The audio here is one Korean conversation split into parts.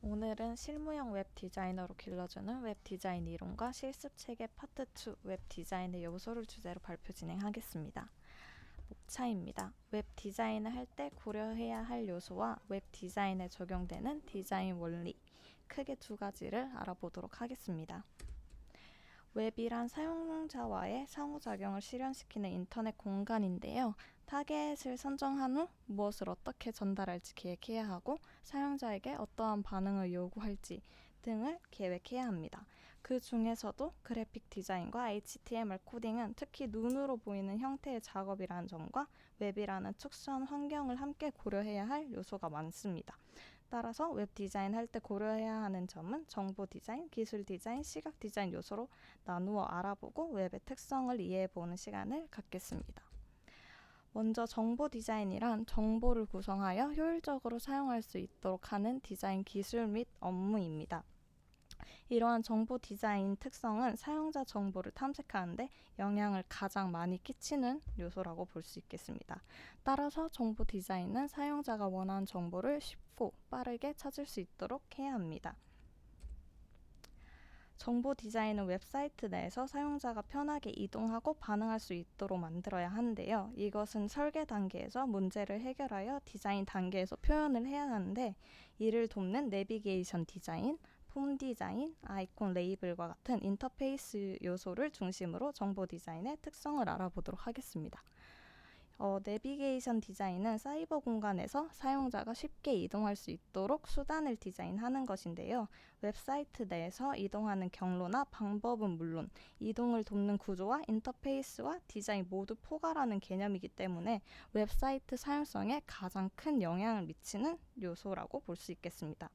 오늘은 실무형 웹 디자이너로 길러주는 웹 디자인 이론과 실습 체계 파트 2 웹 디자인의 요소를 주제로 발표 진행하겠습니다. 목차입니다. 웹 디자인을 할 때 고려해야 할 요소와 웹 디자인에 적용되는 디자인 원리, 크게 두 가지를 알아보도록 하겠습니다. 웹이란 사용자와의 상호작용을 실현시키는 인터넷 공간인데요. 타겟을 선정한 후 무엇을 어떻게 전달할지 계획해야 하고 사용자에게 어떠한 반응을 요구할지 등을 계획해야 합니다. 그 중에서도 그래픽 디자인과 HTML 코딩은 특히 눈으로 보이는 형태의 작업이라는 점과 웹이라는 특수한 환경을 함께 고려해야 할 요소가 많습니다. 따라서 웹 디자인 할 때 고려해야 하는 점은 정보 디자인, 기술 디자인, 시각 디자인 요소로 나누어 알아보고 웹의 특성을 이해해보는 시간을 갖겠습니다. 먼저 정보 디자인이란 정보를 구성하여 효율적으로 사용할 수 있도록 하는 디자인 기술 및 업무입니다. 이러한 정보 디자인 특성은 사용자 정보를 탐색하는데 영향을 가장 많이 끼치는 요소라고 볼 수 있겠습니다. 따라서 정보 디자인은 사용자가 원하는 정보를 쉽고 빠르게 찾을 수 있도록 해야 합니다. 정보 디자인은 웹사이트 내에서 사용자가 편하게 이동하고 반응할 수 있도록 만들어야 하는데요. 이것은 설계 단계에서 문제를 해결하여 디자인 단계에서 표현을 해야 하는데 이를 돕는 내비게이션 디자인, 폼 디자인, 아이콘 레이블과 같은 인터페이스 요소를 중심으로 정보 디자인의 특성을 알아보도록 하겠습니다. 내비게이션 디자인은 사이버 공간에서 사용자가 쉽게 이동할 수 있도록 수단을 디자인하는 것인데요. 웹사이트 내에서 이동하는 경로나 방법은 물론 이동을 돕는 구조와 인터페이스와 디자인 모두 포괄하는 개념이기 때문에 웹사이트 사용성에 가장 큰 영향을 미치는 요소라고 볼 수 있겠습니다.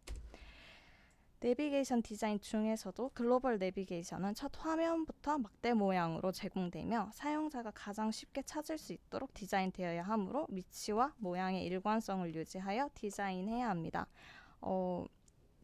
내비게이션 디자인 중에서도 글로벌 내비게이션은 첫 화면부터 막대 모양으로 제공되며 사용자가 가장 쉽게 찾을 수 있도록 디자인되어야 하므로 위치와 모양의 일관성을 유지하여 디자인해야 합니다.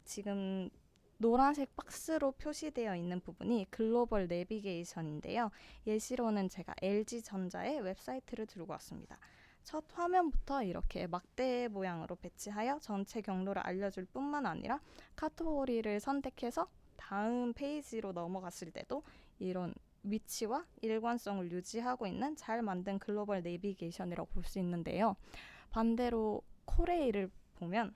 지금 노란색 박스로 표시되어 있는 부분이 글로벌 내비게이션인데요. 예시로는 제가 LG전자의 웹사이트를 들고 왔습니다. 첫 화면부터 이렇게 막대 모양으로 배치하여 전체 경로를 알려줄 뿐만 아니라 카테고리를 선택해서 다음 페이지로 넘어갔을 때도 이런 위치와 일관성을 유지하고 있는 잘 만든 글로벌 내비게이션이라고 볼 수 있는데요. 반대로 코레일을 보면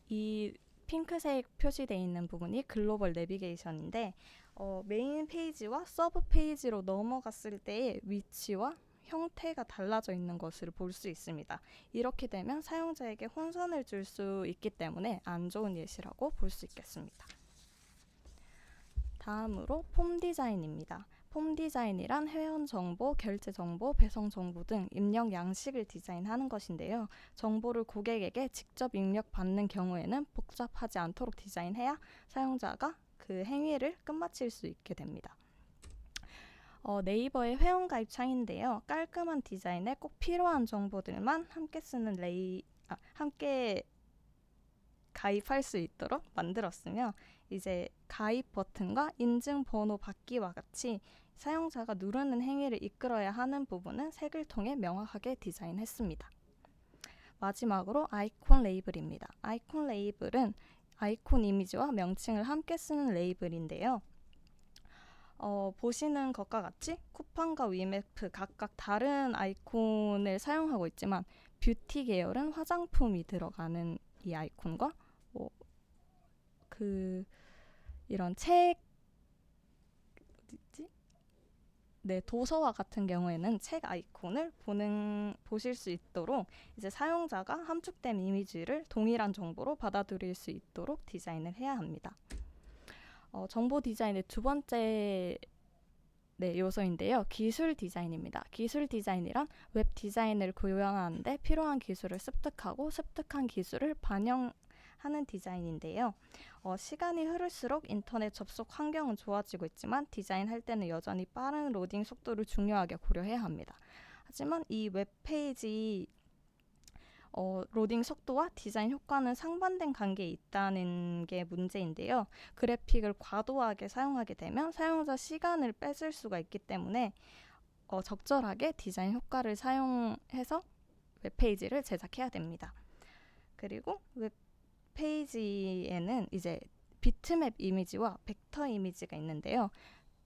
이 핑크색 표시되어 있는 부분이 글로벌 내비게이션인데 메인 페이지와 서브 페이지로 넘어갔을 때의 위치와 형태가 달라져 있는 것을 볼 수 있습니다. 이렇게 되면 사용자에게 혼선을 줄 수 있기 때문에 안 좋은 예시라고 볼 수 있겠습니다. 다음으로 폼 디자인입니다. 폼 디자인이란 회원 정보, 결제 정보, 배송 정보 등 입력 양식을 디자인하는 것인데요. 정보를 고객에게 직접 입력받는 경우에는 복잡하지 않도록 디자인해야 사용자가 그 행위를 끝마칠 수 있게 됩니다. 네이버의 회원가입 창인데요. 깔끔한 디자인에 꼭 필요한 정보들만 함께 가입할 수 있도록 만들었으며 이제 가입 버튼과 인증 번호 받기와 같이 사용자가 누르는 행위를 이끌어야 하는 부분은 색을 통해 명확하게 디자인했습니다. 마지막으로 아이콘 레이블입니다. 아이콘 레이블은 아이콘 이미지와 명칭을 함께 쓰는 레이블인데요. 보시는 것과 같이 쿠팡과 위메프 각각 다른 아이콘을 사용하고 있지만 뷰티 계열은 화장품이 들어가는 이 아이콘과 이런 책 도서와 같은 경우에는 책 아이콘을 보실 수 있도록 이제 사용자가 함축된 이미지를 동일한 정보로 받아들일 수 있도록 디자인을 해야 합니다. 정보 디자인의 두 번째 요소인데요. 기술 디자인입니다. 기술 디자인이란 웹 디자인을 구현하는데 필요한 기술을 습득하고 습득한 기술을 반영하는 디자인인데요. 시간이 흐를수록 인터넷 접속 환경은 좋아지고 있지만 디자인할 때는 여전히 빠른 로딩 속도를 중요하게 고려해야 합니다. 하지만 이 웹페이지 로딩 속도와 디자인 효과는 상반된 관계에 있다는 게 문제인데요. 그래픽을 과도하게 사용하게 되면 사용자 시간을 뺏을 수가 있기 때문에 적절하게 디자인 효과를 사용해서 웹페이지를 제작해야 됩니다. 그리고 페이지에는 이제 비트맵 이미지와 벡터 이미지가 있는데요.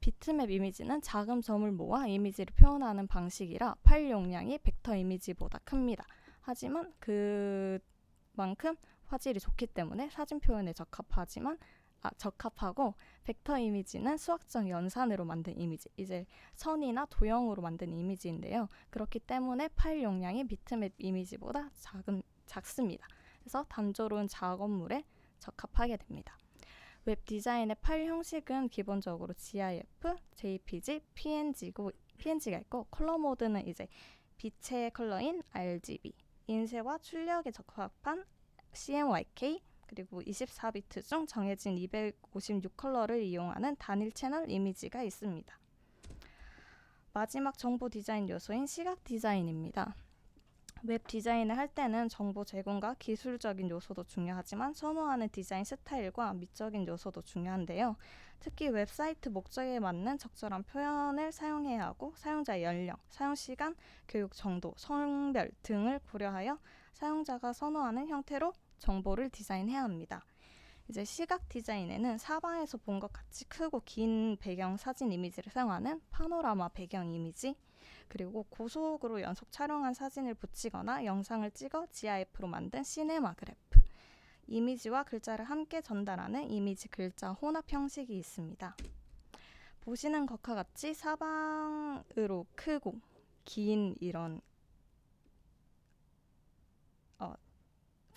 비트맵 이미지는 작은 점을 모아 이미지를 표현하는 방식이라 파일 용량이 벡터 이미지보다 큽니다. 하지만 그만큼 화질이 좋기 때문에 사진 표현에 적합하고, 벡터 이미지는 수학적 연산으로 만든 이미지, 이제 선이나 도형으로 만든 이미지인데요. 그렇기 때문에 파일 용량이 비트맵 이미지보다 작습니다. 그래서 단조로운 작업물에 적합하게 됩니다. 웹 디자인의 파일 형식은 기본적으로 GIF, JPG, PNG가 있고, 컬러 모드는 이제 빛의 컬러인 RGB, 인쇄와 출력에 적합한 CMYK, 그리고 24비트 중 정해진 256 컬러를 이용하는 단일 채널 이미지가 있습니다. 마지막 정보 디자인 요소인 시각 디자인입니다. 웹 디자인을 할 때는 정보 제공과 기술적인 요소도 중요하지만 선호하는 디자인 스타일과 미적인 요소도 중요한데요. 특히 웹사이트 목적에 맞는 적절한 표현을 사용해야 하고, 사용자의 연령, 사용시간, 교육 정도, 성별 등을 고려하여 사용자가 선호하는 형태로 정보를 디자인해야 합니다. 이제 시각 디자인에는 사방에서 본 것 같이 크고 긴 배경 사진 이미지를 사용하는 파노라마 배경 이미지, 그리고 고속으로 연속 촬영한 사진을 붙이거나 영상을 찍어 GIF로 만든 시네마 그래프, 이미지와 글자를 함께 전달하는 이미지 글자 혼합 형식이 있습니다. 보시는 것과 같이 사방으로 크고 긴 이런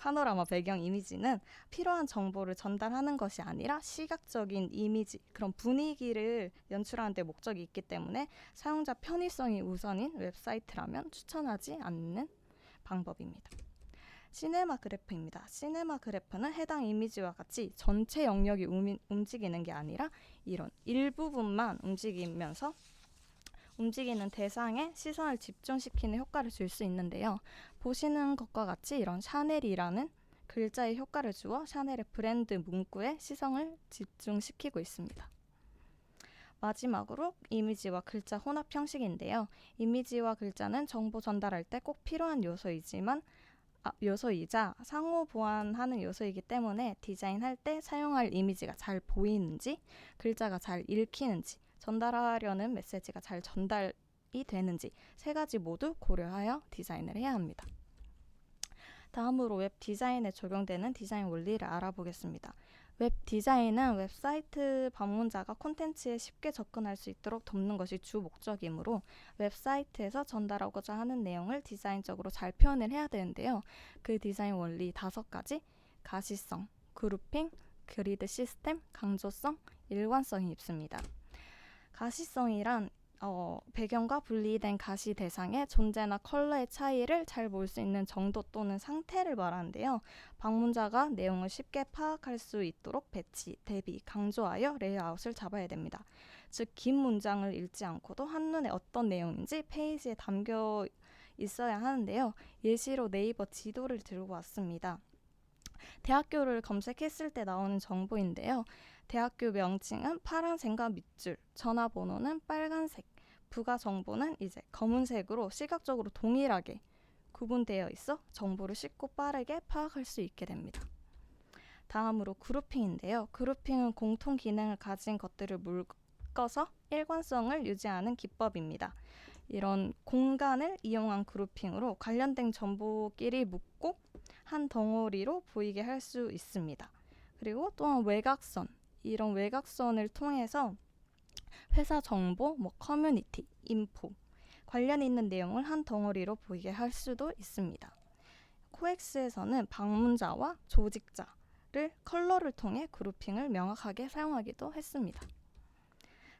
파노라마 배경 이미지는 필요한 정보를 전달하는 것이 아니라 시각적인 이미지, 그런 분위기를 연출하는 데 목적이 있기 때문에 사용자 편의성이 우선인 웹사이트라면 추천하지 않는 방법입니다. 시네마 그래프입니다. 시네마 그래프는 해당 이미지와 같이 전체 영역이 움직이는 게 아니라 이런 일부분만 움직이면서 움직이는 대상에 시선을 집중시키는 효과를 줄 수 있는데요. 보시는 것과 같이 이런 샤넬이라는 글자에 효과를 주어 샤넬의 브랜드 문구에 시선을 집중시키고 있습니다. 마지막으로 이미지와 글자 혼합 형식인데요. 이미지와 글자는 정보 전달할 때 꼭 필요한 요소이자 상호 보완하는 요소이기 때문에 디자인할 때 사용할 이미지가 잘 보이는지, 글자가 잘 읽히는지, 전달하려는 메시지가 잘 전달이 되는지 세 가지 모두 고려하여 디자인을 해야 합니다. 다음으로 웹 디자인에 적용되는 디자인 원리를 알아보겠습니다. 웹 디자인은 웹사이트 방문자가 콘텐츠에 쉽게 접근할 수 있도록 돕는 것이 주 목적이므로 웹사이트에서 전달하고자 하는 내용을 디자인적으로 잘 표현을 해야 되는데요. 그 디자인 원리 5가지, 가시성, 그룹핑, 그리드 시스템, 강조성, 일관성이 있습니다. 가시성이란 배경과 분리된 가시 대상의 존재나 컬러의 차이를 잘 볼 수 있는 정도 또는 상태를 말하는데요. 방문자가 내용을 쉽게 파악할 수 있도록 배치, 대비, 강조하여 레이아웃을 잡아야 됩니다. 즉, 긴 문장을 읽지 않고도 한눈에 어떤 내용인지 페이지에 담겨 있어야 하는데요. 예시로 네이버 지도를 들고 왔습니다. 대학교를 검색했을 때 나오는 정보인데요. 대학교 명칭은 파란색과 밑줄, 전화번호는 빨간색, 부가 정보는 이제 검은색으로 시각적으로 동일하게 구분되어 있어 정보를 쉽고 빠르게 파악할 수 있게 됩니다. 다음으로 그룹핑인데요. 그룹핑은 공통 기능을 가진 것들을 묶어서 일관성을 유지하는 기법입니다. 이런 공간을 이용한 그룹핑으로 관련된 정보끼리 묶고 한 덩어리로 보이게 할 수 있습니다. 그리고 또한 외곽선, 이런 외곽선을 통해서 회사 정보, 커뮤니티, 인포, 관련 있는 내용을 한 덩어리로 보이게 할 수도 있습니다. 코엑스에서는 방문자와 조직자를 컬러를 통해 그룹핑을 명확하게 사용하기도 했습니다.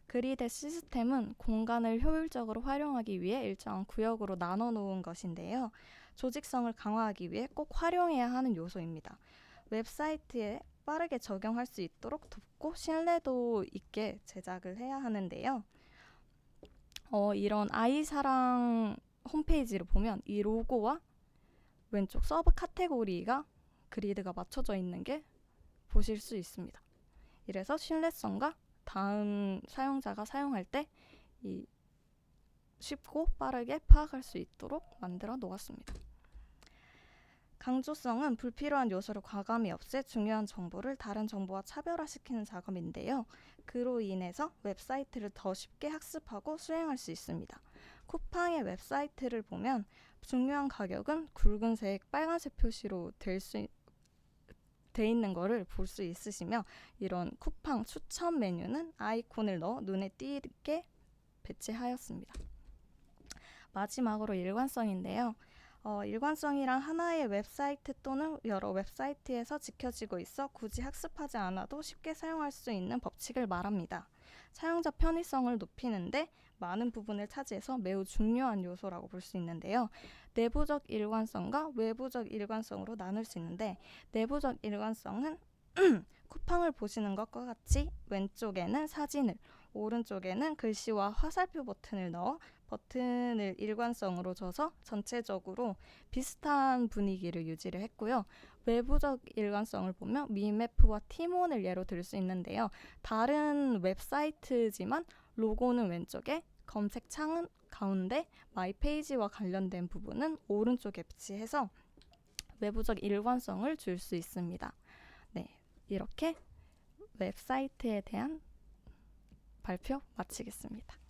그리드 시스템은 공간을 효율적으로 활용하기 위해 일정한 구역으로 나눠 놓은 것인데요. 조직성을 강화하기 위해 꼭 활용해야 하는 요소입니다. 웹사이트에 빠르게 적용할 수 있도록 돕고 신뢰도 있게 제작을 해야 하는데요. 이런 아이사랑 홈페이지를 보면 이 로고와 왼쪽 서브 카테고리가 그리드가 맞춰져 있는 게 보실 수 있습니다. 이래서 신뢰성과 다음 사용자가 사용할 때 쉽고 빠르게 파악할 수 있도록 만들어 놓았습니다. 강조성은 불필요한 요소를 과감히 없애 중요한 정보를 다른 정보와 차별화시키는 작업인데요. 그로 인해서 웹사이트를 더 쉽게 학습하고 수행할 수 있습니다. 쿠팡의 웹사이트를 보면 중요한 가격은 굵은색, 빨간색 표시로 돼 있는 거를 볼 수 있으시며 이런 쿠팡 추천 메뉴는 아이콘을 넣어 눈에 띄게 배치하였습니다. 마지막으로 일관성인데요. 일관성이란 하나의 웹사이트 또는 여러 웹사이트에서 지켜지고 있어 굳이 학습하지 않아도 쉽게 사용할 수 있는 법칙을 말합니다. 사용자 편의성을 높이는데 많은 부분을 차지해서 매우 중요한 요소라고 볼 수 있는데요. 내부적 일관성과 외부적 일관성으로 나눌 수 있는데 내부적 일관성은 쿠팡을 보시는 것과 같이 왼쪽에는 사진을, 오른쪽에는 글씨와 화살표 버튼을 넣어 버튼을 일관성으로 줘서 전체적으로 비슷한 분위기를 유지를 했고요. 외부적 일관성을 보면 미매프와 티몬을 예로 들 수 있는데요. 다른 웹사이트지만 로고는 왼쪽에, 검색창은 가운데, 마이페이지와 관련된 부분은 오른쪽에 배치해서 외부적 일관성을 줄 수 있습니다. 네, 이렇게 웹사이트에 대한 발표 마치겠습니다.